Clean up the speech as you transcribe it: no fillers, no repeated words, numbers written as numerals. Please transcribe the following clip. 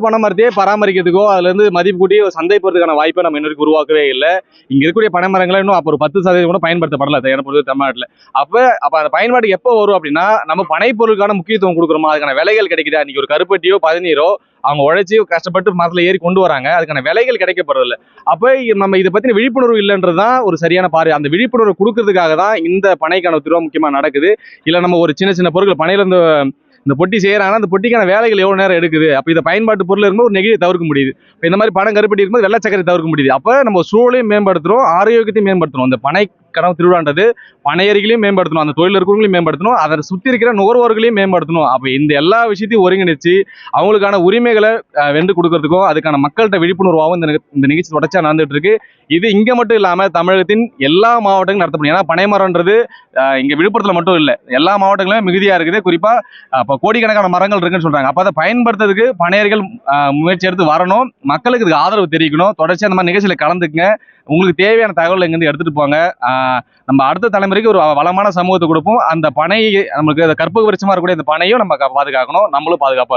பனை மரத்தையே பராமரிக்கிறதுக்கோ அதுல இருந்து மதிப்பு கூட்டி சந்தை போறதுக்கான வாய்ப்பை நம்ம இன்னும் உருவாக்கவே இல்லை. இங்க இருக்கக்கூடிய பனை மரங்களை இன்னும் அப்போ ஒரு 10% கூட பயன்படுத்தப்படல தமிழ்நாட்டில். அப்ப அந்த பயன்பாடு எப்போ வரும் அப்படின்னா, நம்ம பனை பொருளுக்கான முக்கியத்துவம் கொடுக்குறோமா, அதுக்கான விலைகள் கிடைக்குதா? இன்னைக்கு ஒரு கருப்பட்டியோ பதநீரோ அவங்க உழைச்சி கஷ்டப்பட்டு மரத்துல ஏறி கொண்டு வராங்க, அதுக்கான விலைகள் கிடைக்கப்படுறதில்ல. அப்ப நம்ம இதை பத்தின விழிப்புணர்வு இல்லைன்றதுதான் ஒரு சரியான பாரு. அந்த விழிப்புணர்வு கொடுக்கறதுக்காக தான் இந்த பனைக்கான திருவிழா முக்கியமா நடக்குது. இல்ல நம்ம ஒரு சின்ன சின்ன பொருட்கள் பனையில இருந்து இந்த பொட்டி செய்யறாங்கன்னா அந்த பொட்டிக்கான வேலைகள் எவ்வளவு நேரம் எடுக்குது. அப்ப இதை பயன்பாட்டு பொருள் இருக்கும்போது ஒரு நெகிழியை தவிர்க்க முடியுது. இந்த மாதிரி பணம் கருப்பட்டி இருக்கும்போது வெள்ளை சக்கரை தவிர்க்க முடியுது. அப்ப நம்ம சூழலையும் மேம்படுத்துறோம், ஆரோக்கியத்தையும் மேம்படுத்தணும். இந்த பனை கனவு திருவிழான்றது பனையறிகளையும் மேம்படுத்தணும், அந்த தொழில் இருக்கிறவங்களையும் மேம்படுத்தணும், அதை சுத்தி இருக்கிற நுகர்வோர்களையும் மேம்படுத்தணும். அப்ப இந்த எல்லா விஷயத்தையும் ஒருங்கிணைச்சு அவங்களுக்கான உரிமைகளை வென்று கொடுக்கறதுக்கும் அதுக்கான மக்கள்கிட்ட விழிப்புணர்வாகவும் இந்த நிகழ்ச்சி தொடர்ச்சியா நடந்துட்டு இருக்கு. இது இங்க மட்டும் இல்லாம தமிழகத்தின் எல்லா மாவட்டங்களும் நடத்தப்படும். ஏன்னா பனைமரம்ன்றது இங்க விழுப்புரத்துல மட்டும் இல்லை, எல்லா மாவட்டங்களும் மிகுதியா இருக்குது. குறிப்பா அப்ப கோடிக்கணக்கான மரங்கள் இருக்குன்னு சொல்றாங்க. அப்ப அதை பயன்படுத்துறதுக்கு பனையர்கள் முயற்சி எடுத்து வரணும், மக்களுக்கு இதுக்கு ஆதரவு தெரிவிக்கணும். தொடர்ச்சியா அந்த மாதிரி நிகழ்ச்சியில கலந்துக்குங்க. உங்களுக்கு தேவையான தகவல் இங்கிருந்து எடுத்துட்டு போங்க. நம்ம அடுத்த தலைமுறைக்கு ஒரு வளமான சமூகத்தை கொடுப்போம். அந்த பனை நம்மளுக்கு கற்பக விருட்சமா இருக்கக்கூடிய இந்த பனையும் நம்ம பாதுகாக்கணும், நம்மளும் பாதுகாப்பா இருப்போம்.